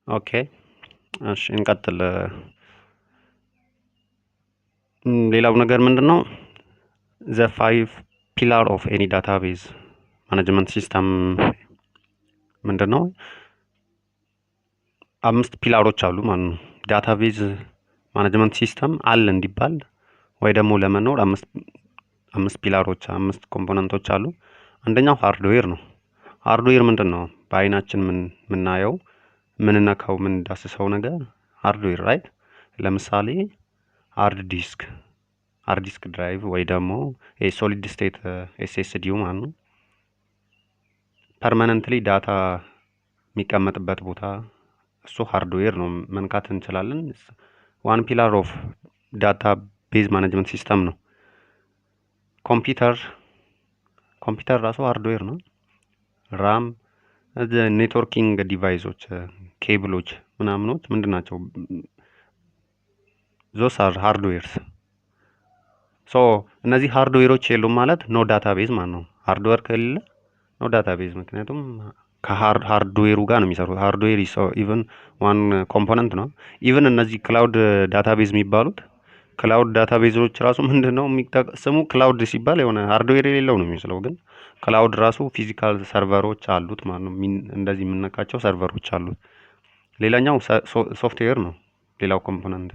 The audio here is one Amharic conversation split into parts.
ኦኬ እሺ እንቀጥል። ሌላው ነገር ምንድነው? the five pillar of any database management system ምንድነው? አምስት ፒላሮች አሉ ማለት ነው። ዳታቤዝ ማኔጅመንት ሲስተም አለ እንዲባል ወይ ደግሞ ለመኖር አምስት ፒላሮች አምስት ኮምፖነንቶች አሉ። አንደኛው ሃርድዌር ነው። ሃርድዌር ምንድነው? በአይናችን ምናየው ምንነካው ምንዳስሰው ነገር ሃርድዌር ራይት። ለምሳሌ ሃርድ ዲስክ ድራይቭ ወይ ደግሞ ሶሊድ ስቴት ኤስኤስዲው ማለት ነው። ፐርማነንትሊ ዳታ የሚቀመጥበት ቦታ እሱ ሃርድዌር ነው፣ መንካት እንችላለን። ዋን ፒላር ኦፍ ዳታ ቤዝ ማኔጅመንት ሲስተም ነው። ኮምፒውተር ራሱ ሃርድዌር ነው። ራም ኔትወርኪንግ ዲቫይሶች ኬብሎች ምናምኖች ምንድን ናቸው? ዞስ አር ሃርድዌርስ። ሶ እነዚህ ሃርድዌሮች የሉም ማለት ኖ ዳታቤዝ ማለት ነው። ሃርድዌር ከሌለ ኖ ዳታቤዝ፣ ምክንያቱም ከሃርድዌሩ ጋር ነው የሚሰሩት። ሃርድዌር ኢቨን ዋን ኮምፖነንት ነው። ኢቨን እነዚህ ክላውድ ዳታቤዝ የሚባሉት ክላውድ ዳታቤዞች ራሱ ምንድነው ስሙ ክላውድ ሲባል የሆነ ሃርድዌር የሌለው ነው የሚመስለው፣ ግን ክላውድ ራሱ ፊዚካል ሰርቨሮች አሉት ማለት ነው። እንደዚህ የምንነካቸው ሰርቨሮች አሉት። ሌላኛው ሶፍትዌር ነው። ሌላው ኮምፖነንት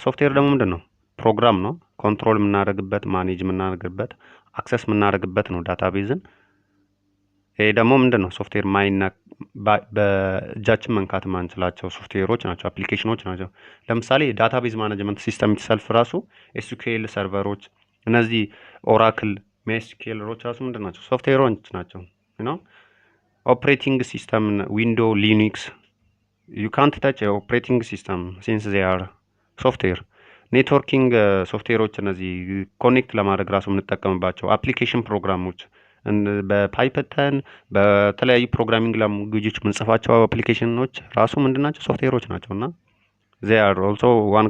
ሶፍትዌር ደግሞ ምንድነው? ፕሮግራም ነው። ኮንትሮል የምናደርግበት፣ ማኔጅ የምናደርግበት፣ አክሰስ የምናደርግበት ነው ዳታቤዝን። ይሄ ደግሞ ምንድነው? ሶፍትዌር በእጃችን መንካት ማንችላቸው ሶፍትዌሮች ናቸው፣ አፕሊኬሽኖች ናቸው። ለምሳሌ ዳታቤዝ ማኔጅመንት ሲስተም ኢትሰልፍ ራሱ ኤስኪዩኤል ሰርቨሮች፣ እነዚህ ኦራክል ሜስኪኤለሮች ራሱ ምንድን ናቸው? ሶፍትዌሮች ናቸው ነው። ኦፕሬቲንግ ሲስተም ዊንዶ ሊኒክስ ዩ ካንት ታች ኦፕሬቲንግ ሲስተም ሲንስ ዜ አር ሶፍትዌር። ኔትወርኪንግ ሶፍትዌሮች እነዚህ ኮኔክት ለማድረግ ራሱ የምንጠቀምባቸው አፕሊኬሽን ፕሮግራሞች በፓይፐተን በተለያዩ ፕሮግራሚንግ ላንጉጆች የምንጽፋቸው አፕሊኬሽኖች ራሱ ምንድን ናቸው? ሶፍትዌሮች ናቸው። እና they are also one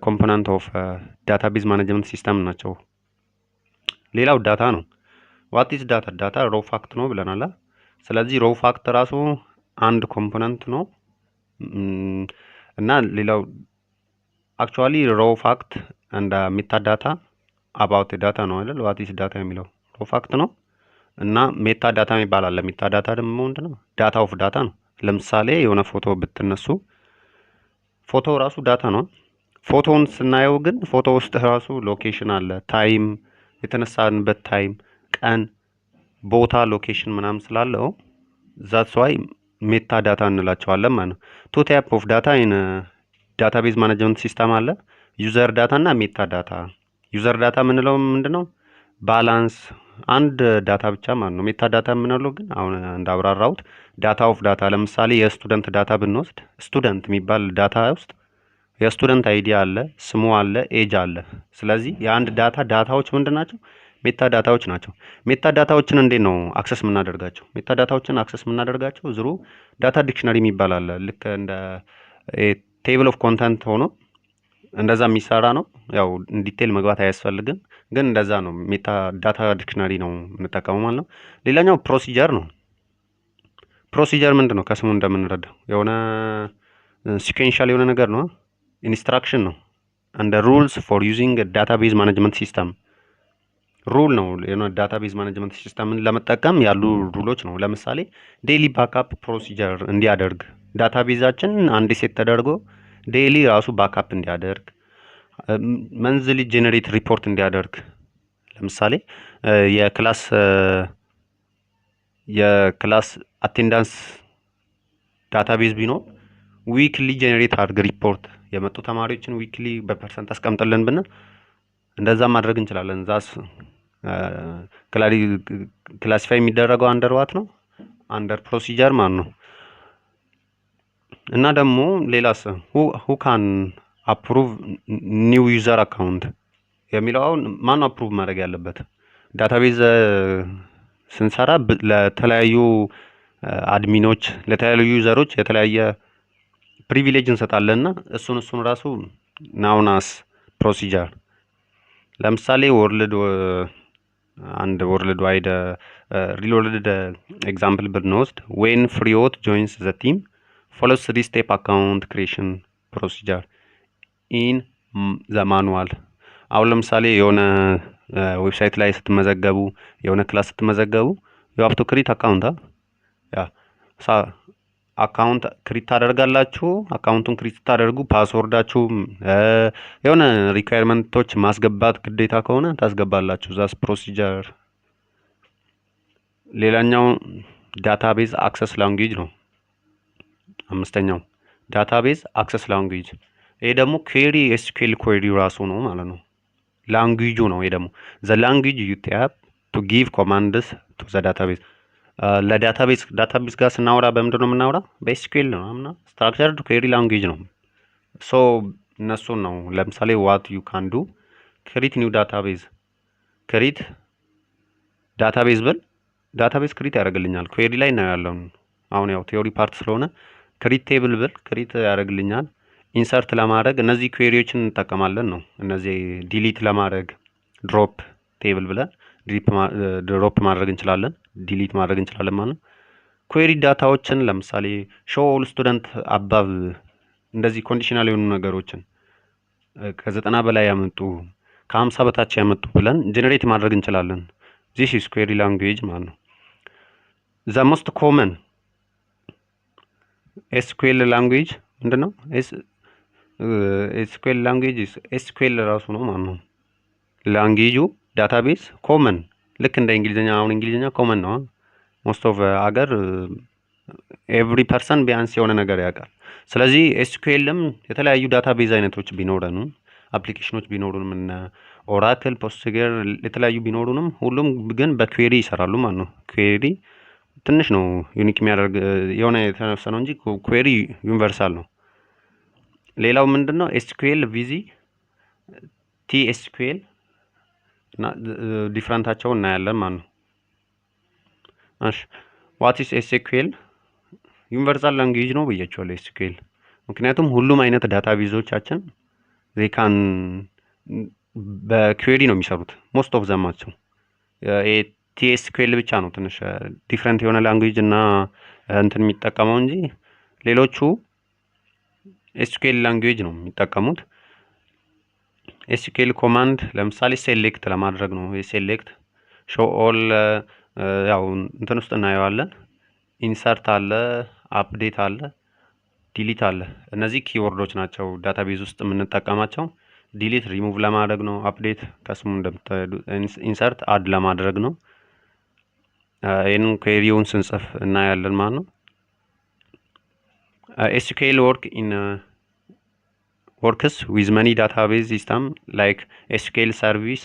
component of database management system ናቸው። ሌላው ዳታ ነው። what is data? ዳታ ሮው ፋክት ነው ብለናል። ስለዚህ ሮው ፋክት ራሱ አንድ ኮምፖነንት ነው። እና ሌላው አክቹአሊ ሮው ፋክት እንደ ሜታ ዳታ አባውት ዳታ ነው አይደል? what is ዳታ የሚለው ሮው ፋክት ነው። እና ሜታ ዳታ ይባላል። ሜታ ዳታ ደግሞ ምንድነው? ዳታ ኦፍ ዳታ ነው። ለምሳሌ የሆነ ፎቶ ብትነሱ ፎቶ ራሱ ዳታ ነው። ፎቶውን ስናየው ግን ፎቶ ውስጥ ራሱ ሎኬሽን አለ፣ ታይም፣ የተነሳንበት ታይም፣ ቀን፣ ቦታ፣ ሎኬሽን ምናምን ስላለው ዛትስ ዋይ ሜታ ዳታ እንላቸዋለን ማለት ነው። ቱ ታይፕ ኦፍ ዳታ ኢን ዳታቤዝ ማኔጅመንት ሲስተም አለ፣ ዩዘር ዳታ እና ሜታ ዳታ። ዩዘር ዳታ የምንለው ምንድነው? ባላንስ አንድ ዳታ ብቻ ማለት ነው። ሜታ ዳታ የምንለው ግን አሁን እንዳብራራሁት ዳታ ኦፍ ዳታ። ለምሳሌ የስቱደንት ዳታ ብንወስድ ስቱደንት የሚባል ዳታ ውስጥ የስቱደንት አይዲ አለ፣ ስሙ አለ፣ ኤጅ አለ። ስለዚህ የአንድ ዳታዎች ምንድን ናቸው? ሜታ ዳታዎች ናቸው። ሜታ ዳታዎችን እንዴት ነው አክሰስ የምናደርጋቸው? ሜታ ዳታዎችን አክሰስ የምናደርጋቸው ዝሩ ዳታ ዲክሽነሪ የሚባል አለ። ልክ እንደ ቴብል ኦፍ ኮንተንት ሆኖ እንደዛ የሚሰራ ነው። ያው ዲቴል መግባት አያስፈልግም፣ ግን እንደዛ ነው። ሜታ ዳታ ዲክሽነሪ ነው የምንጠቀመው ማለት ነው። ሌላኛው ፕሮሲጀር ነው። ፕሮሲጀር ምንድን ነው? ከስሙ እንደምንረዳው የሆነ ሲኩዌንሻል የሆነ ነገር ነው። ኢንስትራክሽን ነው። እንደ ሩልስ ፎር ዩዚንግ ዳታቤዝ ማኔጅመንት ሲስተም ሩል ነው። የሆነ ዳታቤዝ ማኔጅመንት ሲስተምን ለመጠቀም ያሉ ሩሎች ነው። ለምሳሌ ዴይሊ ባካፕ ፕሮሲጀር እንዲያደርግ ዳታቤዛችን አንድ ሴት ተደርጎ ዴይሊ ራሱ ባካፕ እንዲያደርግ፣ መንዝሊ ጄኔሬት ሪፖርት እንዲያደርግ። ለምሳሌ የክላስ አቴንዳንስ ዳታቤዝ ቢኖር ዊክሊ ጄኔሬት አድርግ ሪፖርት፣ የመጡ ተማሪዎችን ዊክሊ በፐርሰንት አስቀምጥልን ብንል እንደዛ ማድረግ እንችላለን። ዛስ ክላሲፋይ የሚደረገው አንደር ዋት ነው? አንደር ፕሮሲጀር ማለት ነው። እና ደግሞ ሌላስ who can approve new user account የሚለው አሁን ማን አፕሩቭ ማድረግ ያለበት? ዳታቤዝ ስንሰራ ለተለያዩ አድሚኖች ለተለያዩ ዩዘሮች የተለያየ ፕሪቪሌጅ እንሰጣለንና እሱን ራሱ ናውናስ ፕሮሲጀር። ለምሳሌ ወርልድ ዋይድ ሪል ወርልድ ኤግዛምፕል ብንወስድ ዌን ፍሪዎት ጆይንስ ዘ ቲም follows 3-step account creation procedure in the manual። አሁን ለምሳሌ የሆነ ዌብሳይት ላይ ስትመዘገቡ የሆነ ክላስ ስትመዘገቡ you have to create account ያ አካውንት ክሪት ታደርጋላችሁ። አካውንቱን ክሪት ታደርጉ ፓስወርዳችሁ የሆነ ሪኳየርመንቶች ማስገባት ግዴታ ከሆነ ታስገባላችሁ። ዛስ ፕሮሲጀር። ሌላኛው ዳታቤዝ አክሰስ ላንጉዌጅ ነው። አምስተኛው ዳታቤዝ አክሰስ ላንጉዌጅ። ይሄ ደግሞ ኩዌሪ ኤስኪዩኤል ኩዌሪ ራሱ ነው ማለት ነው። ላንጉዌጁ ነው። ይሄ ደግሞ ዘ ላንጉዌጅ ዩ ታፕ ቱ ጊቭ ኮማንድስ ቱ ዘ ዳታቤዝ። ዳታቤዝ ጋር ስናወራ በምንድን ነው የምናወራ? በኤስኪዩኤል ነው እና ስትራክቸርድ ኩዌሪ ላንጉዌጅ ነው። ሶ እነሱን ነው። ለምሳሌ ዋት ዩ ካን ዱ ክሪት ኒው ዳታቤዝ። ክሪት ዳታቤዝ ብል ዳታቤዝ ክሪት ያደርግልኛል። ኩዌሪ ላይ ነው ያለው። አሁን ያው ቲዮሪ ፓርት ስለሆነ ክሪት ቴብል ብል ክሪት ያደርግልኛል። ኢንሰርት ለማድረግ እነዚህ ኩዌሪዎችን እንጠቀማለን ነው። እነዚህ ዲሊት ለማድረግ ድሮፕ ቴብል ብለን ድሮፕ ማድረግ እንችላለን፣ ዲሊት ማድረግ እንችላለን ማለት ነው። ኩዌሪ ዳታዎችን ለምሳሌ ሾው ኦል ስቱደንት አባብ እንደዚህ ኮንዲሽናል የሆኑ ነገሮችን ከ90 በላይ ያመጡ ከ50 በታች ያመጡ ብለን ጀነሬት ማድረግ እንችላለን። ዚስ ኢዝ ኩዌሪ ላንጉዌጅ ማለት ነው። ዘ ሞስት ኮመን ኤስኪዩኤል ላንጉዌጅ ምንድነው? ኤስኪዩኤል ላንጉዌጅ ኤስኪዩኤል ራሱ ነው ማለት ነው። ላንጉዌጁ ዳታቤዝ ኮመን ልክ እንደ እንግሊዝኛ። አሁን እንግሊዝኛ ኮመን ነው። ሞስት ኦፍ አገር ኤቭሪ ፐርሰን ቢያንስ የሆነ ነገር ያውቃል። ስለዚህ ኤስኪዩኤልም የተለያዩ ዳታቤዝ አይነቶች ቢኖረንም አፕሊኬሽኖች ቢኖሩንም እነ ኦራክል፣ ፖስትግር የተለያዩ ቢኖሩንም ሁሉም ግን በኩዌሪ ይሰራሉ ማለት ነው። ኩዌሪ ትንሽ ነው ዩኒክ የሚያደርግ የሆነ የተነሳ ነው እንጂ ኩዌሪ ዩኒቨርሳል ነው። ሌላው ምንድነው? ኤስኪዩኤል ቪዚ ቲኤስኪዩኤል እና ዲፍረንታቸውን እናያለን ማለት ነው። እሺ ዋት ኢዝ ኤስኪዩኤል? ዩኒቨርሳል ላንጉዌጅ ነው ብያቸዋለሁ ኤስኪዩኤል። ምክንያቱም ሁሉም አይነት ዳታቤዞቻችን ዜካን በኩዌሪ ነው የሚሰሩት። ሞስት ኦፍ ዘማቸው ቲኤስኪዩኤል ብቻ ነው ትንሽ ዲፍረንት የሆነ ላንጉዌጅ እና እንትን የሚጠቀመው እንጂ ሌሎቹ ኤስኪዩኤል ላንጉዌጅ ነው የሚጠቀሙት። ኤስኪዩኤል ኮማንድ ለምሳሌ ሴሌክት ለማድረግ ነው። ሴሌክት ሾው ኦል ያው እንትን ውስጥ እናየዋለን። ኢንሰርት አለ፣ አፕዴት አለ፣ ዲሊት አለ። እነዚህ ኪወርዶች ናቸው ዳታቤዝ ውስጥ የምንጠቀማቸው። ዲሊት ሪሙቭ ለማድረግ ነው። አፕዴት ከስሙ እንደምታዩ ኢንሰርት አድ ለማድረግ ነው። ይህንን ኩዌሪውን ስንጽፍ እናያለን ማለት ነው። ኤስኪዩኤል works with many database system like SQL service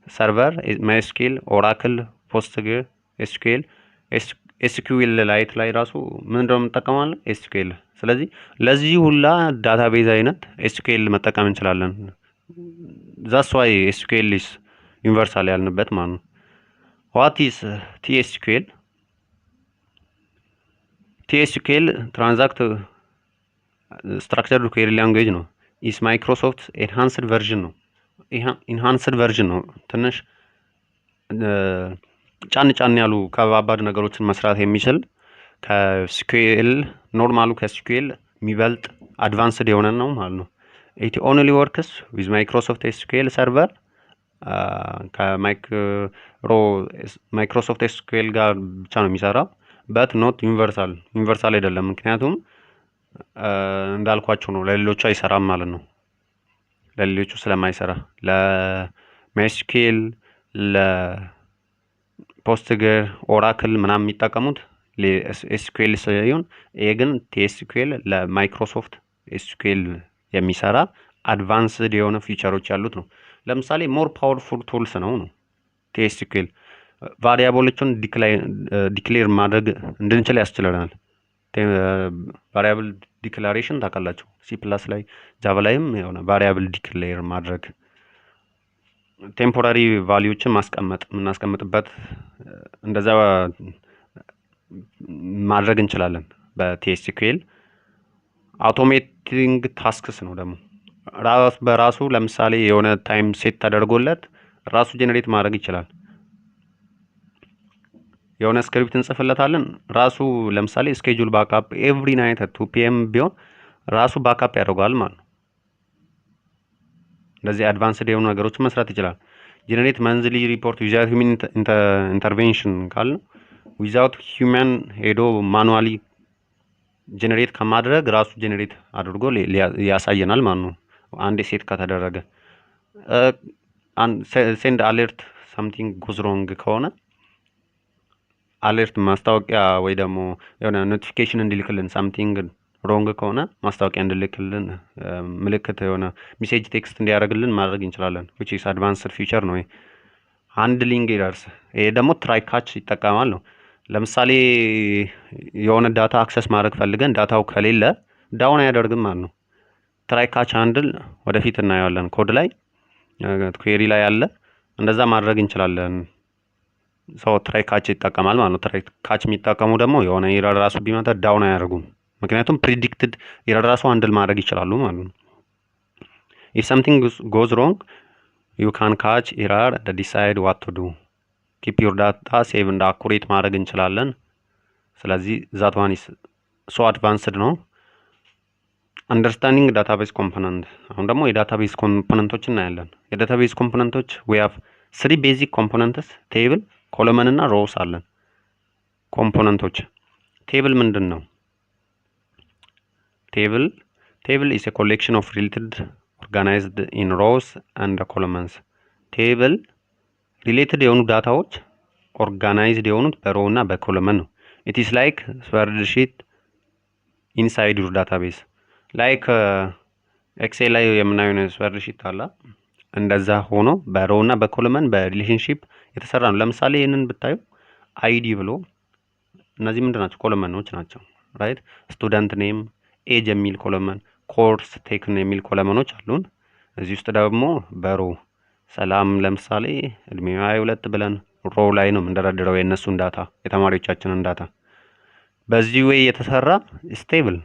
server, MySQL, Oracle, Postgre, SQL SQL ላይ ራሱ ምን እንደሆነ እንጠቀማለን SQL። ስለዚህ ለዚህ ሁላ ዳታቤዝ አይነት SQL መጠቀም እንችላለን። that's why SQL is universal ያልንበት ማለት ነው። what is TSQL? TSQL ትራንዛክት ስትራክቸርድ ኩዌሪ ላንጉዌጅ ነው። ኢስ ማይክሮሶፍት ኤንሃንስድ ቨርዥን ነው። ኢንሃንስድ ቨርዥን ነው። ትንሽ ጫን ያሉ ከባባድ ነገሮችን መስራት የሚችል ከኤስኪዩኤል ኖርማሉ ከኤስኪዩኤል የሚበልጥ አድቫንስድ የሆነ ነው ማለት ነው። ኢት ኦንሊ ወርክስ ዊዝ ማይክሮሶፍት ኤስኪዩኤል ሰርቨር ማይክሮሶፍት ኤስኪዩኤል ጋር ብቻ ነው የሚሰራው። በት ኖት ዩኒቨርሳል አይደለም። ምክንያቱም እንዳልኳቸው ነው ለሌሎቹ አይሰራም ማለት ነው። ለሌሎቹ ስለማይሰራ ለማይስኪል ለፖስትግር ኦራክል ምናምን የሚጠቀሙት ኤስኪዩኤል ሲሆን ይሄ ግን ቲኤስኪዩኤል ለማይክሮሶፍት ኤስኪዩኤል የሚሰራ አድቫንስድ የሆነ ፊቸሮች ያሉት ነው። ለምሳሌ ሞር ፓወርፉል ቱልስ ነው ቲኤስኪዩኤል ቫሪያብሎችን ዲክሌር ማድረግ እንድንችል ያስችለናል። ቫሪያብል ዲክላሬሽን ታውቃላችሁ። ሲ ፕላስ ላይ ጃቫ ላይም የሆነ ቫሪያብል ዲክሌር ማድረግ ቴምፖራሪ ቫልዩዎችን የምናስቀምጥበት እንደዛ ማድረግ እንችላለን በቲኤስኪዩኤል። አውቶሜቲንግ ታስክስ ነው ደግሞ በራሱ ለምሳሌ የሆነ ታይም ሴት ተደርጎለት ራሱ ጄኔሬት ማድረግ ይችላል። የሆነ ስክሪፕት እንጽፍለታለን ራሱ ለምሳሌ ስኬጁል ባካፕ ኤቭሪ ናይት 2 ፒኤም ቢሆን ራሱ ባካፕ ያደርገዋል ማለት ነው። እንደዚህ አድቫንስድ የሆኑ ነገሮችን መስራት ይችላል። ጀነሬት መንዝሊ ሪፖርት ዊዛውት ሂውመን ኢንተርቬንሽን ካልን ዊዛውት ሂውመን ሄዶ ማኑዋሊ ጀነሬት ከማድረግ ራሱ ጀነሬት አድርጎ ያሳየናል ማለት ነው። አንዴ ሴት ከተደረገ ሴንድ አሌርት ሳምቲንግ ጎዝ ሮንግ ከሆነ አሌርት ማስታወቂያ ወይ ደግሞ የሆነ ኖቲፊኬሽን እንዲልክልን ሳምቲንግ ሮንግ ከሆነ ማስታወቂያ እንዲልክልን ምልክት የሆነ ሜሴጅ ቴክስት እንዲያደርግልን ማድረግ እንችላለን። which is advanced feature ነው። ሃንድሊንግ ኤረርስ ይሄ ደግሞ ትራይ ካች ይጠቀማል ነው። ለምሳሌ የሆነ ዳታ አክሰስ ማድረግ ፈልገን ዳታው ከሌለ ዳውን አያደርግም ማለት ነው። ትራይ ካች ሃንድል ወደፊት እናየዋለን። ኮድ ላይ ኩዌሪ ላይ ያለ እንደዛ ማድረግ እንችላለን። ሰው ትራይ ካች ይጠቀማል ማለት ነው። ትራይ ካች የሚጠቀሙ ደግሞ የሆነ ኤረር ራሱ ቢመጣ ዳውን አያደርጉም። ምክንያቱም ፕሪዲክትድ ኤረር ራሱ ሃንድል ማድረግ ይችላሉ ማለት ነው። if something goes wrong you can catch error and decide what to do. keep your data save and accurate ማድረግ እንችላለን። ስለዚህ that one is so advanced ነው። understanding database component አሁን ደግሞ የዳታቤዝ ኮምፖነንቶች እናያለን። የዳታቤዝ ኮምፖነንቶች we have 3 basic components table column እና rows አለን። ኮምፖነንቶች ቴብል ምንድን ነው? table is a collection of related organized in rows and columns. ቴብል ሪሌትድ የሆኑ ዳታዎች ኦርጋናይዝድ የሆኑት በሮው እና በኮለመን ነው። it is like spreadsheet inside your database like ኤክሴል ላይ የምናየው ስፕሬድሺት አለ እንደዛ ሆኖ በሮው እና በኮለመን በሪሌሽንሺፕ የተሰራ ነው። ለምሳሌ ይሄንን ብታዩ አይዲ ብሎ እነዚህ ምንድናቸው? ኮለመኖች ናቸው። ራይት ስቱደንት ኔም ኤጅ የሚል ኮለመን ኮርስ ቴክን የሚል ኮለመኖች አሉን። እዚህ ውስጥ ደግሞ በሮ ሰላም ለምሳሌ እድሜው 22 ብለን ሮው ላይ ነው የምንደረድረው የእነሱን ዳታ የተማሪዎቻችንን ዳታ። በዚህ ወይ የተሰራ ስቴብል።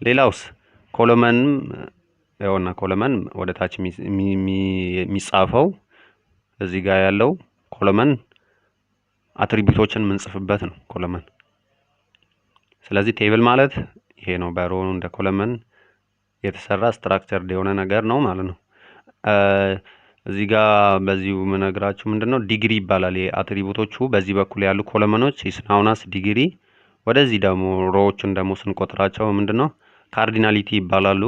ሌላውስ ኮለመን የሆነ ኮለመን ወደ ታች የሚጻፈው እዚህ ጋር ያለው ኮለመን አትሪቢዩቶችን የምንጽፍበት ነው ኮለመን። ስለዚህ ቴብል ማለት ይሄ ነው። በሮ እንደ ኮለመን የተሰራ ስትራክቸርድ የሆነ ነገር ነው ማለት ነው። እዚህ ጋር በዚሁ ምነግራችሁ ምንድነው ዲግሪ ይባላል። የአትሪቢዩቶቹ በዚህ በኩል ያሉ ኮለመኖች ኢስናውናስ ዲግሪ። ወደዚህ ደግሞ ሮዎችን ደግሞ ስንቆጥራቸው ምንድነው ካርዲናሊቲ ይባላሉ።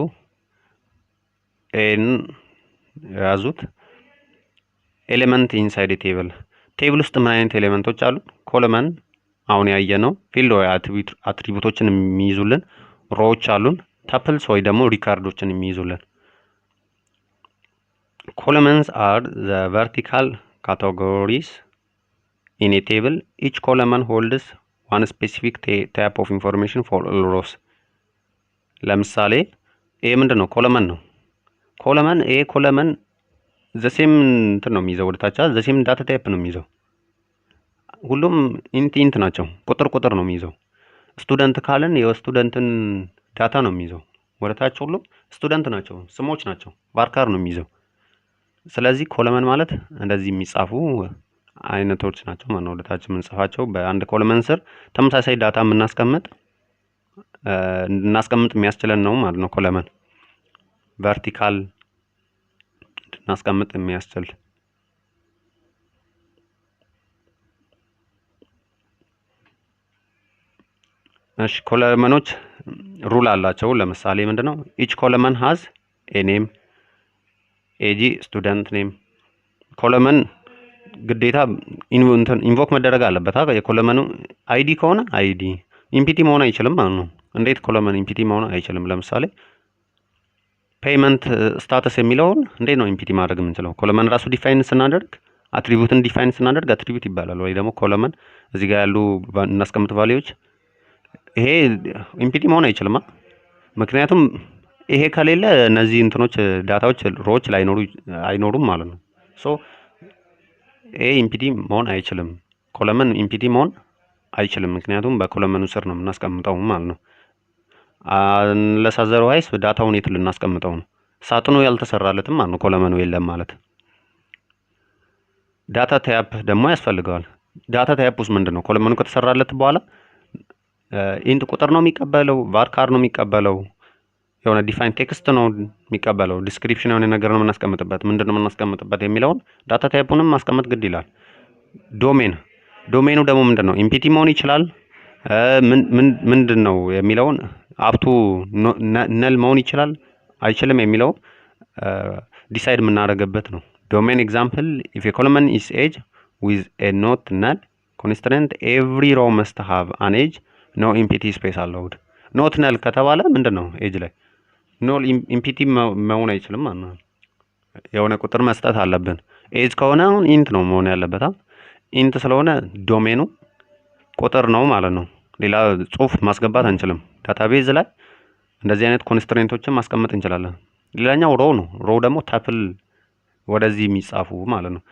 ኤን ያዙት። ኤሌመንት ኢንሳይድ ቴብል ቴብል ውስጥ ምን አይነት ኤሌመንቶች አሉ? ኮለመን አሁን ያየነው ፊልድ ወይ አትሪቢዩቶችን የሚይዙልን ሮዎች አሉን። ታፕልስ ወይ ደግሞ ሪካርዶችን የሚይዙልን። columns are the vertical categories in a table. Each column holds one specific type of information for all rows. ለምሳሌ ይሄ ምንድነው? ኮለመን ነው። ኮለመን ይሄ ኮለመን ዘሴም እንትን ነው የሚይዘው ወደታች ዘሴም ዳታ ታይፕ ነው የሚይዘው። ሁሉም ኢንት ናቸው። ቁጥር ነው የሚይዘው። ስቱደንት ካለን የስቱደንትን ዳታ ነው የሚይዘው። ወደታች ሁሉ ስቱደንት ናቸው፣ ስሞች ናቸው። ቫርካር ነው የሚይዘው። ስለዚህ ኮለመን ማለት እንደዚህ የሚጻፉ አይነቶች ናቸው ማለት ነው። ወደታች የምንጽፋቸው በአንድ ኮለመን ስር ተመሳሳይ ዳታ እናስቀምጥ የሚያስችለን ነው ማለት ነው። ኮለመን ቨርቲካል እናስቀምጥ የሚያስችል። እሺ ኮለመኖች ሩል አላቸው። ለምሳሌ ምንድነው each column has a name ኤጂ ስቱደንት ኔም። ኮለመን ግዴታ ኢንቮክ መደረግ አለበት። የኮለመኑ አይዲ ከሆነ አይዲ ኢምፒቲ መሆን አይችልም ማለት ነው። እንዴት ኮለመን ኢምፒቲ መሆን አይችልም? ለምሳሌ ፔይመንት ስታተስ የሚለውን እንዴት ነው ኢምፒቲ ማድረግ የምንችለው? ኮለመን ራሱ ዲፋይን ስናደርግ አትሪቢዩትን ዲፋይን ስናደርግ አትሪቢዩት ይባላል። ወይ ደግሞ ኮለመን እዚህ ጋር ያሉ እናስቀምጥ ቫልዩዎች ይሄ ኢምፒቲ መሆን አይችልም። ምክንያቱም ይሄ ከሌለ እነዚህ እንትኖች ዳታዎች ሮዎች አይኖሩም ማለት ነው። ሶ ይሄ ኢምፒቲ መሆን አይችልም። ኮለመን ኢምፒቲ መሆን አይችልም። ምክንያቱም በኮለመኑ ስር ነው የምናስቀምጠው ማለት ነው። ለሳዘርዋይስ ዳታውን የት ልናስቀምጠው ነው? ሳጥኑ ያልተሰራለትም ማለት ነው። ኮለመኑ የለም ማለት። ዳታ ታይፕ ደግሞ ያስፈልገዋል። ዳታ ታይፕስ ምንድን ነው? ኮለመኑ ከተሰራለት በኋላ ኢንት ቁጥር ነው የሚቀበለው፣ ቫርካር ነው የሚቀበለው፣ የሆነ ዲፋይን ቴክስት ነው የሚቀበለው፣ ዲስክሪፕሽን የሆነ ነገር ነው የምናስቀምጥበት፣ ምንድን ነው የምናስቀምጥበት የሚለውን ዳታ ታይፑንም ማስቀመጥ ግድ ይላል። ዶሜኑ ደግሞ ምንድን ነው? ኢምፒቲ መሆን ይችላል። ምንድን ነው የሚለውን አፕቱ ነል መሆን ይችላል አይችልም የሚለው ዲሳይድ የምናደርግበት ነው። ዶሜን ኤግዛምፕል ኢፍ ኮለመን ኢስ ኤጅ ዊዝ ኤ ኖት ነል ኮንስትረንት ኤቭሪ ሮ መስት ሃቭ አን ኤጅ ኖ ኢምፒቲ ስፔስ አለውድ። ኖት ነል ከተባለ ምንድን ነው? ኤጅ ላይ ኖ ኢምፒቲ መሆን አይችልም ማለት ነው። የሆነ ቁጥር መስጠት አለብን። ኤጅ ከሆነ አሁን ኢንት ነው መሆን ያለበት። ኢንት ስለሆነ ዶሜኑ ቁጥር ነው ማለት ነው። ሌላ ጽሁፍ ማስገባት አንችልም። ዳታቤዝ ላይ እንደዚህ አይነት ኮንስትሬንቶችን ማስቀመጥ እንችላለን። ሌላኛው ሮ ነው። ሮ ደግሞ ተፕል ወደዚህ የሚጻፉ ማለት ነው።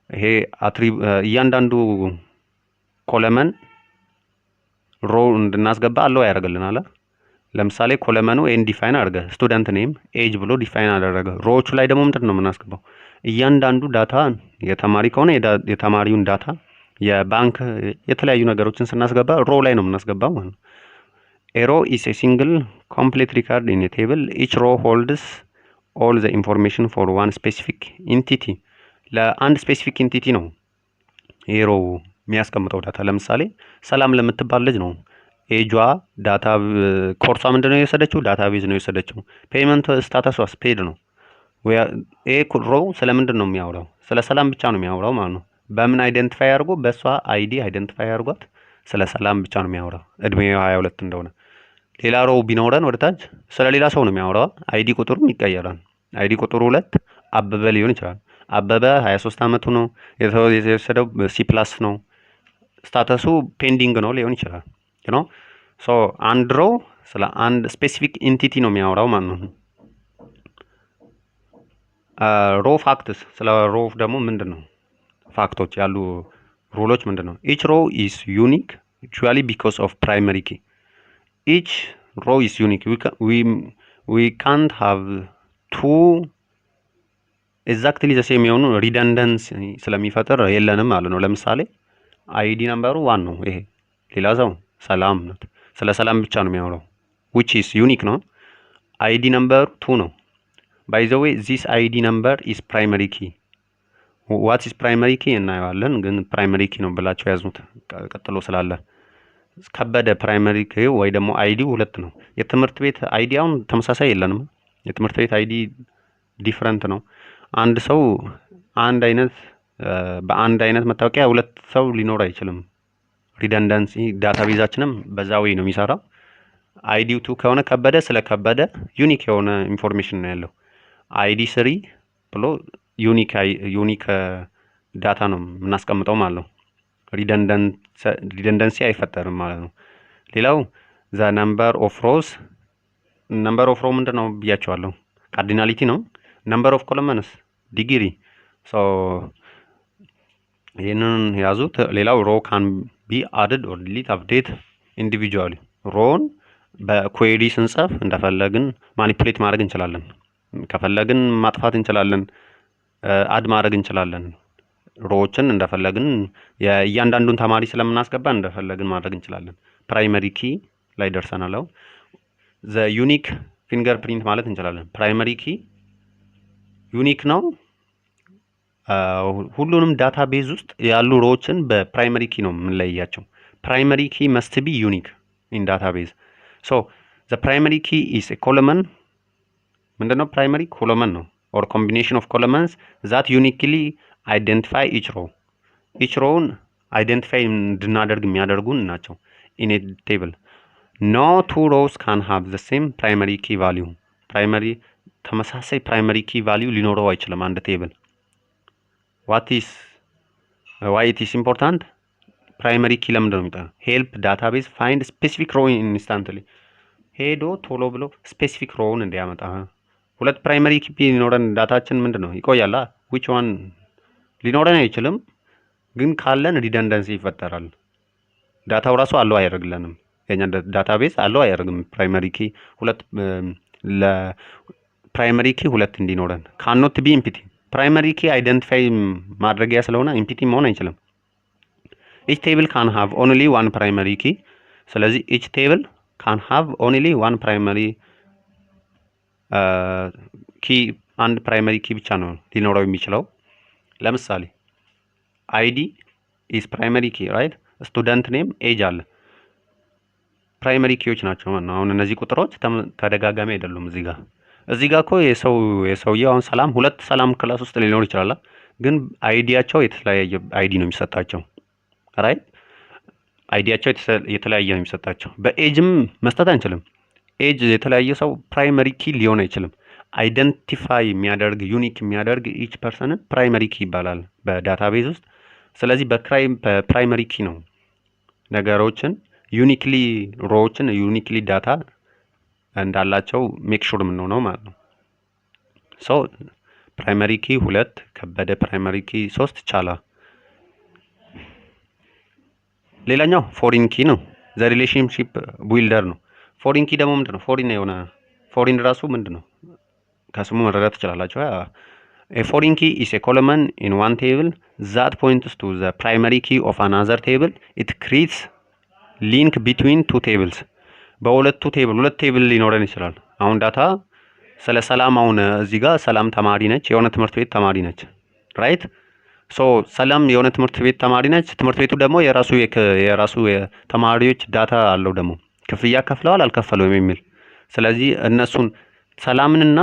ይሄ እያንዳንዱ ኮለመን ሮ እንድናስገባ አለው ያደርግልናል። ለምሳሌ ኮለመኑ ኤን ዲፋይን አድርገ ስቱደንት ኔም ኤጅ ብሎ ዲፋይን አደረገ። ሮዎቹ ላይ ደግሞ ምንድን ነው የምናስገባው? እያንዳንዱ ዳታ የተማሪ ከሆነ የተማሪውን ዳታ፣ የባንክ የተለያዩ ነገሮችን ስናስገባ ሮ ላይ ነው የምናስገባው ማለት ነው። ኤ ሮ ኢስ ኤ ሲንግል ኮምፕሊት ሪካርድ ኢን ኤ ቴብል ኢች ሮ ሆልድስ ኦል ዘ ኢንፎርሜሽን ፎር ዋን ስፔሲፊክ ኢንቲቲ። ለአንድ ስፔሲፊክ ኢንቲቲ ነው ይሄ ሮ የሚያስቀምጠው ዳታ። ለምሳሌ ሰላም ለምትባል ልጅ ነው ኤጇ ዳታ ኮርሷ ምንድን ነው የወሰደችው? ዳታ ቤዝ ነው የወሰደችው። ፔመንት ስታተሷስ ፔድ ነው። ይሄ ሮ ስለምንድን ነው የሚያወራው? ስለ ሰላም ብቻ ነው የሚያወራው ማለት ነው። በምን አይደንቲፋይ አድርጎ? በእሷ አይዲ አይደንቲፋይ አድርጓት ስለ ሰላም ብቻ ነው የሚያወራው። እድሜው 22 እንደሆነ። ሌላ ሮ ቢኖረን ወደ ታች ስለ ሌላ ሰው ነው የሚያወራው። አይዲ ቁጥሩም ይቀየራል። አይዲ ቁጥሩ 2 አበበ ሊሆን ይችላል። አበበ 23 ዓመቱ ነው። የተወሰደው ሲ ፕላስ ነው። ስታተሱ ፔንዲንግ ነው ሊሆን ይችላል። ነው ሶ አንድ ሮ ስለ አንድ ስፔሲፊክ ኢንቲቲ ነው የሚያወራው ማለት ነው። ሮ ፋክትስ፣ ስለ ሮ ደግሞ ምንድን ነው ፋክቶች ያሉ ሩሎች ምንድን ነው? ኢች ሮ ኢስ ዩኒክ ዩቹዋሊ ቢኮዝ ኦፍ ፕራይመሪ ኪ። ኢች ሮ ኢስ ዩኒክ ዊ ካንት ሃቭ ቱ ኤግዛክትሊ ዘ ሴም የሆኑ ሪደንደንስ ስለሚፈጥር የለንም ማለት ነው። ለምሳሌ አይዲ ነምበሩ 1 ነው። ይሄ ሌላ ሰው ሰላም ናት፣ ስለ ሰላም ብቻ ነው የሚያወራው which is unique ነው። አይዲ ነምበሩ 2 ነው። by the way this ID number is primary key. what is primary key እናየዋለን፣ ግን primary key ነው ብላችሁ ያዙት ቀጥሎ ስላለ። ከበደ ፕራይመሪ ኪ ወይ ደግሞ አይዲ 2 ነው። የትምህርት ቤት አይዲ አሁን ተመሳሳይ የለንም። የትምህርት ቤት አይዲ ዲፈረንት ነው። አንድ ሰው በአንድ አይነት መታወቂያ 2 ሰው ሊኖር አይችልም። ሪደንደንሲ ዳታቤዛችንም በዛ ወይ ነው የሚሰራው። አይዲ 2 ከሆነ ከበደ ስለ ከበደ ዩኒክ የሆነ ኢንፎርሜሽን ነው ያለው። አይዲ 3 ብሎ ዩኒክ ዳታ ነው የምናስቀምጠው ማለት ነው። ሪደንደንሲ አይፈጠርም ማለት ነው። ሌላው ዘ ነምበር ኦፍ ሮስ። ነምበር ኦፍ ሮ ምንድን ነው ብያቸዋለሁ? ካርዲናሊቲ ነው። ነምበር ኦፍ ኮለመንስ ዲግሪ። ሶ ይህንን ያዙት። ሌላው ሮ ካን ቢ አድድ ኦር ዲሊት አፕዴት ኢንዲቪጁዋሊ። ሮን በኩዌሪ ስንጽፍ እንደፈለግን ማኒፑሌት ማድረግ እንችላለን። ከፈለግን ማጥፋት እንችላለን፣ አድ ማድረግ እንችላለን። ሮዎችን እንደፈለግን የእያንዳንዱን ተማሪ ስለምናስገባ እንደፈለግን ማድረግ እንችላለን። ፕራይመሪ ኪ ላይ ደርሰናል። ዘ ዩኒክ ፊንገር ፕሪንት ማለት እንችላለን። ፕራይመሪ ኪ ዩኒክ ነው። ሁሉንም ዳታ ቤዝ ውስጥ ያሉ ሮዎችን በፕራይመሪ ኪ ነው የምንለያቸው። ፕራይመሪ ኪ መስት ቢ ዩኒክ ኢን ዳታ ቤዝ። ሶ ዘ ፕራይመሪ ኪ ኢስ ኤ ኮለመን። ምንድነው ፕራይመሪ? ኮለመን ነው ኦር ኮምቢኔሽን ኦፍ ኮለመንስ ዛት ዩኒክሊ አይደንቲፋይ ኢች ሮ። ኢች ሮውን አይደንቲፋይ እንድናደርግ የሚያደርጉን ናቸው። ኢን ኤ ቴብል ኖ ቱ ሮውስ ካን ሃቭ ዘ ሴም ፕራይመሪ ኪ ቫሊዩ። ተመሳሳይ ፕራይመሪ ኪ ቫሊዩ ሊኖረው አይችልም አንድ ቴብል። ዋይ ኢት ኢስ ኢምፖርታንት? ፕራይመሪ ኪ ለምንድን ነው የሚጠራው? ሄልፕ ዳታቤዝ ፋይንድ ስፔሲፊክ ሮ ኢንስታንትሊ። ሄዶ ቶሎ ብሎ ስፔሲፊክ ሮውን እንዲያመጣ። ሁለት ፕራይመሪ ኪ ሊኖረን ዳታችን ምንድን ነው ይቆያላ። ዊች ዋን ሊኖረን አይችልም፣ ግን ካለን ሪደንደንሲ ይፈጠራል። ዳታው ራሱ አለው አያደርግልንም። የኛ ዳታቤዝ አለው አያደርግም። ፕራይመሪ ኪ ሁለት እንዲኖረን ካኖት ቢ ኢምፒቲ። ፕራይመሪ ኪ አይደንቲፋይ ማድረጊያ ስለሆነ ኢምፒቲ መሆን አይችልም። ኢች ቴብል ካን ሃቭ ኦንሊ ዋን ፕራይመሪ ኪ። ስለዚህ ኢች ቴብል ካን ሃቭ ኦንሊ ዋን ፕራይመሪ ኪ፣ አንድ ፕራይመሪ ኪ ብቻ ነው ሊኖረው የሚችለው። ለምሳሌ አይዲ ኢዝ ፕራይመሪ ኪ ራይት። ስቱደንት ኔም፣ ኤጅ አለ፣ ፕራይመሪ ኪዎች ናቸው ማለት ነው። አሁን እነዚህ ቁጥሮች ተደጋጋሚ አይደሉም። እዚህ ጋር እኮ የሰውየው አሁን ሰላም፣ ሁለት ሰላም ክላስ ውስጥ ሊኖር ይችላል፣ ግን አይዲያቸው የተለያየ አይዲ ነው የሚሰጣቸው ራይት። አይዲያቸው የተለያየ ነው የሚሰጣቸው። በኤጅም መስጠት አንችልም። ኤጅ የተለያየ ሰው ፕራይመሪ ኪ ሊሆን አይችልም። አይደንቲፋይ የሚያደርግ ዩኒክ የሚያደርግ ኢች ፐርሰንን ፕራይመሪ ኪ ይባላል በዳታቤዝ ውስጥ። ስለዚህ በፕራይመሪ ኪ ነው ነገሮችን ዩኒክሊ ሮዎችን ዩኒክሊ ዳታ እንዳላቸው ሜክ ሹር የምንሆነው ማለት ነው። ሶ ፕራይመሪ ኪ 2 ከበደ፣ ፕራይመሪ ኪ 3 ቻላ። ሌላኛው ፎሪን ኪ ነው። ዘ ሪሌሽንሺፕ ቢልደር ነው። ፎሪን ኪ ደግሞ ምንድን ነው? ፎሪን ራሱ ምንድን ነው? ከስሙ መረዳት ትችላላችሁ። ፎሪን ኪ ኢስ ኮለመን ኢን ዋን ቴብል ዛት ፖይንትስ ቱ ዘ ፕራይመሪ ኪ ኦፍ አናዘር ቴብል ኢት ክሪኤትስ ሊንክ ቢትዊን ቱ ቴብልስ። በሁለት ቴብል ሊኖረን ይችላል። አሁን ዳታ ስለ ሰላም፣ አሁን እዚህ ጋር ሰላም ተማሪ ነች፣ የሆነ ትምህርት ቤት ተማሪ ነች ራይት። ሶ ሰላም የሆነ ትምህርት ቤት ተማሪ ነች። ትምህርት ቤቱ ደግሞ የራሱ የተማሪዎች ዳታ አለው፣ ደግሞ ክፍያ ከፍለዋል አልከፈለውም የሚል። ስለዚህ እነሱን ሰላምንና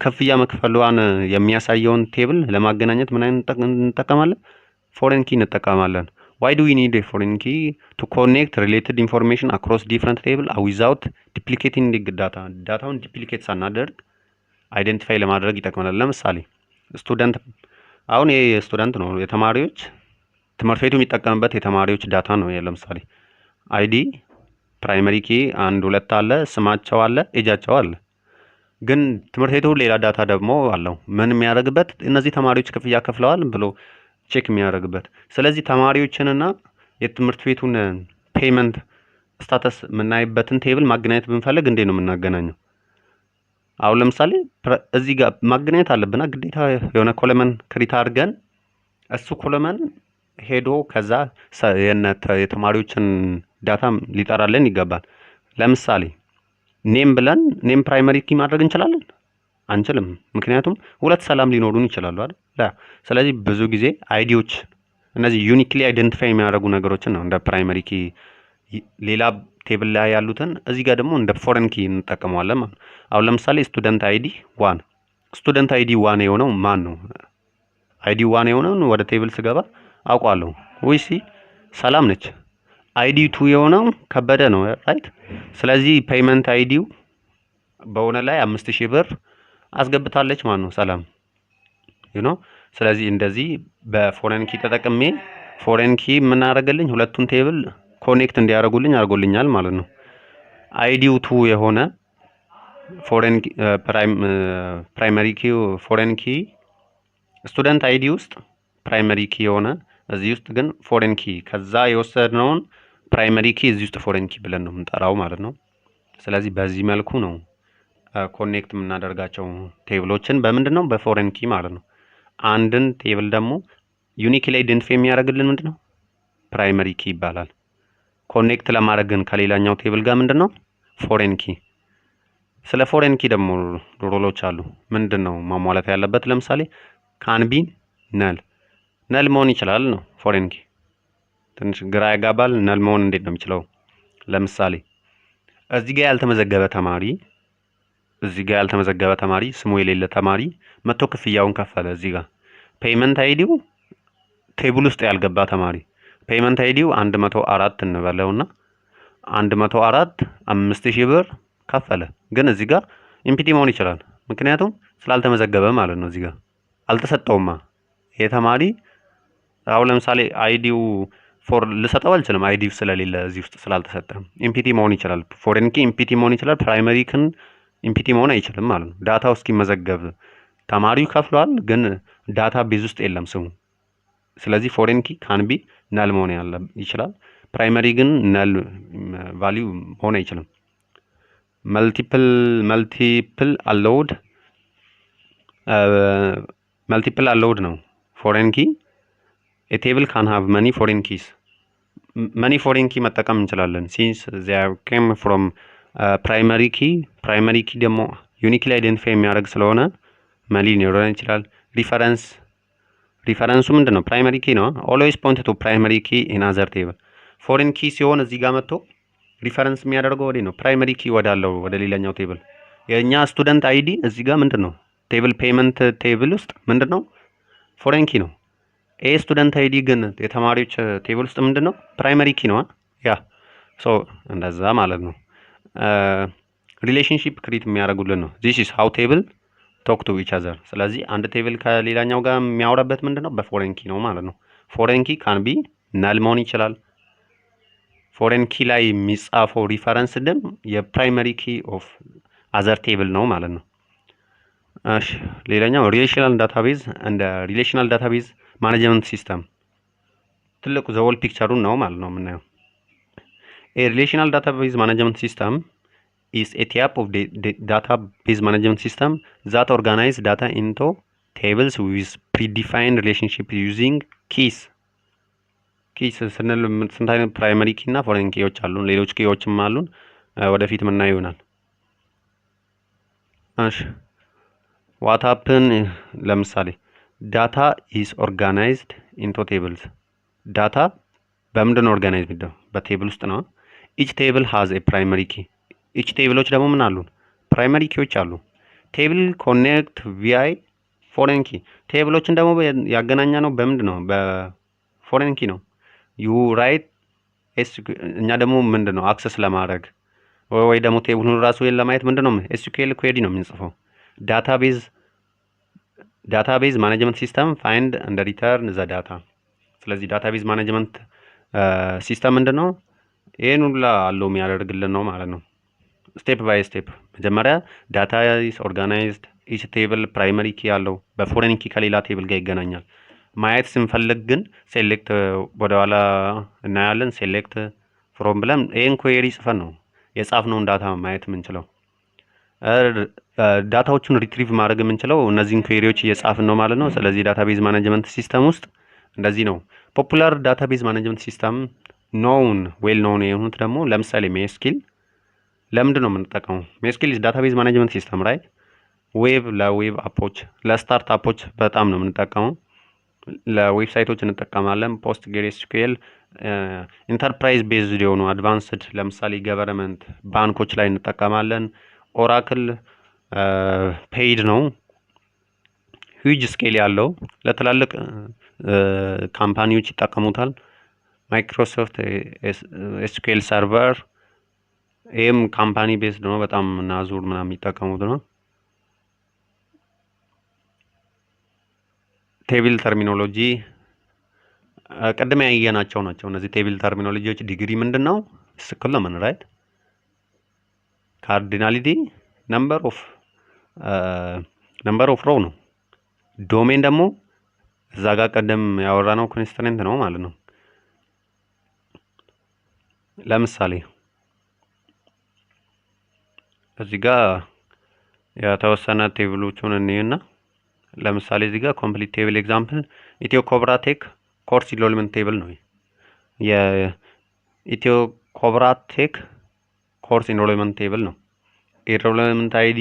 ክፍያ መክፈሏን የሚያሳየውን ቴብል ለማገናኘት ምን አይነት እንጠቀማለን? ፎሬን ኪ እንጠቀማለን። ዋይ ዱ ዊ ኒድ ፎሬን ኪ? ቱ ኮኔክት ሪሌትድ ኢንፎርሜሽን አክሮስ ዲፍረንት ቴብል ዊዛውት ዲፕሊኬቲንግ ዳታ። ዳታውን ዲፕሊኬት ሳናደርግ አይደንቲፋይ ለማድረግ ይጠቅመናል። ለምሳሌ ስቱደንት፣ አሁን ይሄ ስቱደንት ነው፣ የተማሪዎች ትምህርት ቤቱ የሚጠቀምበት የተማሪዎች ዳታ ነው። ለምሳሌ አይዲ ፕራይመሪ ኪ 1 2 አለ፣ ስማቸው አለ፣ ኤጃቸው አለ። ግን ትምህርት ቤቱ ሌላ ዳታ ደግሞ አለው። ምን የሚያደርግበት? እነዚህ ተማሪዎች ክፍያ ከፍለዋል ብሎ ቼክ የሚያደርግበት። ስለዚህ ተማሪዎችንና የትምህርት ቤቱን ፔመንት ስታተስ የምናይበትን ቴብል ማገናኘት ብንፈልግ እንዴት ነው የምናገናኘው? አሁን ለምሳሌ እዚህ ጋር ማገናኘት አለብና ግዴታ የሆነ ኮለመን ክሪት አድርገን እሱ ኮለመን ሄዶ ከዛ የተማሪዎችን ዳታ ሊጠራልን ይገባል። ለምሳሌ ኔም ብለን ኔም ፕራይመሪ ኪ ማድረግ እንችላለን? አንችልም። ምክንያቱም ሁለት ሰላም ሊኖሩን ይችላሉ አይደል? ስለዚህ ብዙ ጊዜ አይዲዎች እነዚህ ዩኒክሊ አይደንቲፋይ የሚያደርጉ ነገሮችን ነው እንደ ፕራይመሪ ኪ፣ ሌላ ቴብል ላይ ያሉትን እዚህ ጋር ደግሞ እንደ ፎሬን ኪ እንጠቀመዋለን ማለት ነው። አሁን ለምሳሌ ስቱደንት አይዲ 1 ስቱደንት አይዲ 1 የሆነው ማን ነው? አይዲ 1 የሆነውን ወደ ቴብል ስገባ አውቋለሁ። ወይሲ ሰላም ነች። አይዲ 2 የሆነው ከበደ ነው ራይት። ስለዚህ ፔመንት አይዲው በሆነ ላይ 5000 ብር አስገብታለች ማለት ነው ሰላም ስለዚህ እንደዚህ በፎሬን ኪ ተጠቅሜ ፎሬን ኪ ምን አደረገልኝ? ሁለቱን ቴብል ኮኔክት እንዲያደርጉልኝ አድርጎልኛል ማለት ነው። አይዲው 2 የሆነ ፎሬን ፕራይመሪ ኪ ፎሬን ኪ ስቱደንት አይዲ ውስጥ ፕራይመሪ ኪ የሆነ እዚህ ውስጥ ግን ፎሬን ኪ ከዛ የወሰድነውን ፕራይመሪ ኪ እዚህ ውስጥ ፎሬን ኪ ብለን ነው የምንጠራው ማለት ነው። ስለዚህ በዚህ መልኩ ነው ኮኔክት የምናደርጋቸው ቴብሎችን በምንድን ነው? በፎሬን ኪ ማለት ነው። አንድን ቴብል ደግሞ ዩኒክሊ አይደንቲፋይ የሚያደርግልን ምንድን ነው? ፕራይመሪ ኪ ይባላል። ኮኔክት ለማድረግ ግን ከሌላኛው ቴብል ጋር ምንድን ነው? ፎሬን ኪ። ስለ ፎሬን ኪ ደግሞ ሩሎች አሉ። ምንድን ነው ማሟላት ያለበት? ለምሳሌ ካንቢ ነል መሆን ይችላል ነው ፎሬን ኪ። ትንሽ ግራ ያጋባል። ነል መሆን እንዴት ነው የሚችለው? ለምሳሌ እዚህ ጋር ያልተመዘገበ ተማሪ ስሙ የሌለ ተማሪ መጥቶ ክፍያውን ከፈለ። እዚህ ጋር ፔመንት አይዲው ቴብል ውስጥ ያልገባ ተማሪ ፔመንት አይዲው 104 እንበለውና 104 5000 ብር ከፈለ። ግን እዚህ ጋር ኢምፒቲ መሆን ይችላል፣ ምክንያቱም ስላልተመዘገበ ማለት ነው። እዚህ ጋር አልተሰጠውማ ይሄ ተማሪ። አሁን ለምሳሌ አይዲው ፎር ልሰጠው አልችልም፣ አይዲው ስለሌለ እዚህ ውስጥ ስላልተሰጠ ኢምፒቲ መሆን ይችላል። ፎሬን ኪ ኢምፒቲ መሆን ይችላል፣ ፕራይመሪ ኪን ኢምፒቲ መሆን አይችልም ማለት ነው። ዳታው እስኪመዘገብ ተማሪው ከፍሏል፣ ግን ዳታ ቤዝ ውስጥ የለም ስሙ። ስለዚህ ፎሬን ኪ ካንቢ ነል መሆን ይችላል፣ ፕራይመሪ ግን ነል ቫልዩ መሆን አይችልም። መልቲፕል አሎውድ ነው ፎሬን ኪ። ኤ ቴብል ካን ሃቭ መኒ ፎሬን ኪስ። መኒ ፎሬን ኪ መጠቀም እንችላለን ሲንስ ዚር ኬም ፍሮም ፕራይመሪ ኪ ደግሞ ዩኒክሊ አይደንቲፋይ የሚያደርግ ስለሆነ መኒ ሊኖረን ይችላል። ሪፈረንሱ ምንድን ነው? ፕራይመሪ ኪ ነው። ኦልዌይስ ፖይንት ቱ ፕራይመሪ ኪ ኢን አዘር ቴብል። ፎሬን ኪ ሲሆን እዚህ ጋር መጥቶ ሪፈረንስ የሚያደርገው ወደ ነው ፕራይመሪ ኪ ወዳለው ወደ ሌላኛው ቴብል። የእኛ ስቱደንት አይዲ እዚህ ጋር ምንድን ነው? ቴብል ፔመንት ቴብል ውስጥ ምንድን ነው? ፎሬን ኪ ነው። ስቱደንት አይዲ ግን የተማሪዎች ቴብል ውስጥ ምንድን ነው? ፕራይመሪ ኪ ነው። ያ ሶ እንደዛ ማለት ነው። ሪሌሽንሺፕ ክሪት የሚያደርጉልን ነው። ዚስ ኢዝ ሃው ቴብል ቶክ ቱ ኢች አዘር። ስለዚህ አንድ ቴብል ከሌላኛው ጋር የሚያወራበት ምንድን ነው? በፎሬን ኪ ነው ማለት ነው። ፎሬን ኪ ካን ቢ ናል መሆን ይችላል። ፎሬን ኪ ላይ የሚጻፈው ሪፈረንስ ድም የፕራይመሪ ኪ ኦፍ አዘር ቴብል ነው ማለት ነው። እሺ ሌላኛው ሪሌሽናል ዳታቤዝ እንደ ሪሌሽናል ዳታቤዝ ማኔጅመንት ሲስተም ትልቁ ዘወል ፒክቸሩን ነው ማለት ነው የምናየው። ሪሌሽናል ዳታቤዝ ማኔጅመንት ሲስተም is a type of database management system that organize data into tables with predefined relationship using keys ስንል ስንት አይነት ፕራይመሪ ኪ እና ፎሬን ኪዎች አሉን፣ ሌሎች ኪዎችም አሉን፣ ወደፊት ምናየው ይሆናል። እሺ what happen ለምሳሌ ዳታ is organized into tables። ዳታ በምንድን ነው ኦርጋናይዝ የሚደረገው? በቴብል ውስጥ ነው። each table has a primary key። each ቴብሎች ደግሞ ምን አሉን? ፕራይመሪ ኪዎች አሉ። ቴብል ኮኔክት ቪአይ ፎሬን ኪ። ቴብሎችን ደግሞ ያገናኛ ነው በምንድን ነው? በፎሬን ኪ ነው። ዩ ራይት እኛ ደግሞ ምንድን ነው አክሰስ ለማድረግ ወይ ደግሞ ቴብሉን ራሱ ለማየት ምንድን ነው ኤስኪዩኤል ኩዌሪ ነው የምንጽፈው። ዳታቤዝ ማኔጅመንት ሲስተም ፋይንድ እንደ ሪተርን ዘ ዳታ። ስለዚህ ዳታቤዝ ማኔጅመንት ሲስተም ምንድን ነው? ይህን ሁላ አለው የሚያደርግልን ነው ማለት ነው። ስቴፕ ባይ ስቴፕ መጀመሪያ ዳታ ኢስ ኦርጋናይዝድ ኢች ቴብል ፕራይመሪ ኪ ያለው በፎሬን ኪ ከሌላ ቴብል ጋር ይገናኛል። ማየት ስንፈልግ ግን ሴሌክት ወደኋላ እናያለን። ሴሌክት ፍሮም ብለን ይህን ኩዌሪ ጽፈን ነው የጻፍነውን ዳታ ማየት የምንችለው። ዳታዎቹን ሪትሪቭ ማድረግ የምንችለው እነዚህን ኩዌሪዎች እየጻፍን ነው ማለት ነው። ስለዚህ ዳታቤዝ ማኔጅመንት ሲስተም ውስጥ እንደዚህ ነው። ፖፑላር ዳታቤዝ ማኔጅመንት ሲስተም ኖውን ዌል ኖውን የሆኑት ደግሞ ለምሳሌ ሜስኪል። ለምንድን ነው የምንጠቀመው? ሜስኪል ዳታቤዝ ማኔጅመንት ሲስተም ራይት። ዌብ ለዌብ አፖች ለስታርት አፖች በጣም ነው የምንጠቀመው። ለዌብሳይቶች እንጠቀማለን። ፖስት ግሬ ኤስኪዩኤል ኢንተርፕራይዝ ቤዝድ የሆኑ አድቫንስድ ለምሳሌ ገቨርንመንት ባንኮች ላይ እንጠቀማለን። ኦራክል ፔይድ ነው፣ ሂውጅ ስኬል ያለው ለትላልቅ ካምፓኒዎች ይጠቀሙታል። ማይክሮሶፍት ኤስኪዩኤል ሰርቨር ይህም ካምፓኒ ቤዝድ ነው፣ በጣም እና አዙር ምናምን የሚጠቀሙት ነው። ቴብል ተርሚኖሎጂ ቅድም ያየናቸው ናቸው እነዚህ ቴብል ተርሚኖሎጂዎች። ዲግሪ ምንድን ነው? ስክል ነው ምን ራይት። ካርዲናሊቲ ነምበር ኦፍ ሮው ነው። ዶሜን ደግሞ እዛ ጋር ቀደም ያወራነው ኮንስትሬንት ነው ማለት ነው። ለምሳሌ እዚህ ጋር የተወሰነ ቴብሎቹን እንይና ለምሳሌ እዚህ ጋር ኮምፕሊት ቴብል ኤግዛምፕል ኢትዮ ኮብራ ቴክ ኮርስ ኢንሮልመንት ቴብል ነው። የኢትዮ ኮብራ ቴክ ኮርስ ኢንሮልመንት ቴብል ነው። ኢንሮልመንት አይዲ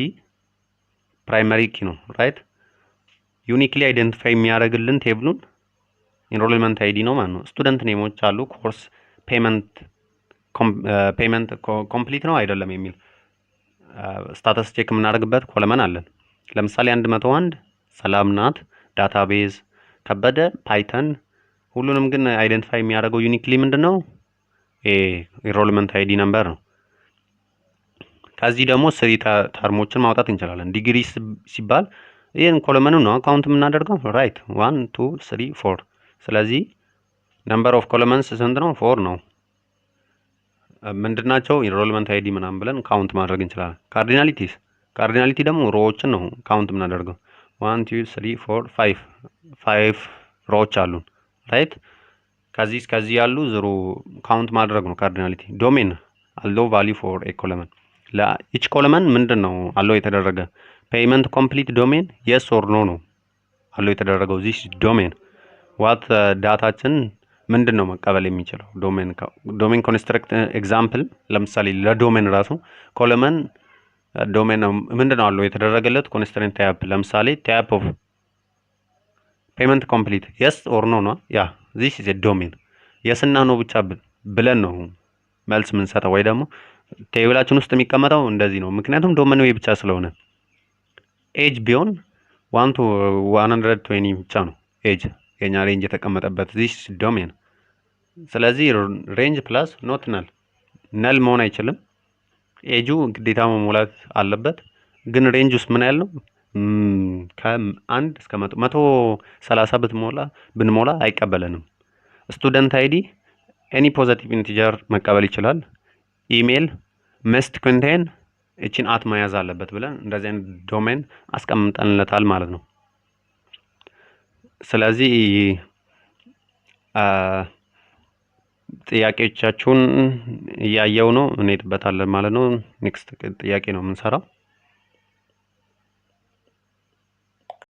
ፕራይመሪ ኪ ነው ራይት። ዩኒክሊ አይደንቲፋይ የሚያደርግልን ቴብሉን ኢንሮልመንት አይዲ ነው ማለት ነው። ስቱደንት ኔሞች አሉ። ኮርስ ፔመንት ኮምፕሊት ነው አይደለም የሚል ስታተስ ቼክ የምናደርግበት ኮለመን አለን። ለምሳሌ 101 ሰላም ናት፣ ዳታቤዝ ከበደ፣ ፓይተን። ሁሉንም ግን አይደንቲፋይ የሚያደርገው ዩኒክሊ ምንድን ነው? ኢንሮልመንት አይዲ ነምበር ነው። ከዚህ ደግሞ ስሪ ተርሞችን ማውጣት እንችላለን። ዲግሪ ሲባል ይህን ኮለመኑ ነው አካውንት የምናደርገው ራይት 1 2 3 4። ስለዚህ ነምበር ኦፍ ኮለመንስ ስንት ነው? 4 ነው። ምንድናቸው? ኢንሮልመንት አይዲ ምናምን ብለን ካውንት ማድረግ እንችላለን። ካርዲናሊቲ ደግሞ ሮዎችን ነው ካውንት የምናደርገው 1 2 3 4 5 ሮዎች አሉን ራይት። ከዚህ እስከዚህ ያሉ ዝሮ ካውንት ማድረግ ነው ካርዲናሊቲ። ዶሜን አለው ቫልዩ ፎር ኤ ኮለመን። ለኢች ኮለመን ምንድን ነው አለው የተደረገ? ፔይመንት ኮምፕሊት ዶሜን የስ ኦር ኖ ነው አለው የተደረገው። ዚስ ዶሜን ዋት ዳታችን ምንድነው መቀበል የሚችለው? ዶሜን ኮንስትራክት ኤግዛምፕል ለምሳሌ ለዶሜን ራሱ ኮለመን ዶሜን ነው ምንድነው አለው የተደረገለት ኮንስትሬንት ታይፕ ለምሳሌ ታይፕ ኦፍ ፔመንት ኮምፕሊት የስ ኦር ኖ ነው ያ ዚስ ኢዝ ኤ ዶሜን የስ እና ኖ ብቻ ብለን ነው መልስ የምንሰጠው ወይ ደግሞ ቴብላችን ውስጥ የሚቀመጠው እንደዚህ ነው። ምክንያቱም ዶሜን ወይ ብቻ ስለሆነ ኤጅ ቢሆን 1 to 120 ብቻ ነው ኤጅ የኛ ሬንጅ የተቀመጠበት ዚስ ዶሜን። ስለዚህ ሬንጅ ፕላስ ኖት ነል መሆን አይችልም። ኤጁ ግዴታ መሞላት አለበት። ግን ሬንጅ ውስጥ ምን ያህል ነው? ከ1 እስከ 130 ብንሞላ አይቀበለንም። ስቱደንት አይዲ ኤኒ ፖዚቲቭ ኢንቲጀር መቀበል ይችላል። ኢሜል መስት ኮንቴን እቺን አት መያዝ አለበት ብለን እንደዚህ አይነት ዶሜን አስቀምጠንለታል ማለት ነው። ስለዚህ ጥያቄዎቻችሁን እያየው ነው እንሄድበታለን ማለት ነው። ኔክስት ጥያቄ ነው የምንሰራው።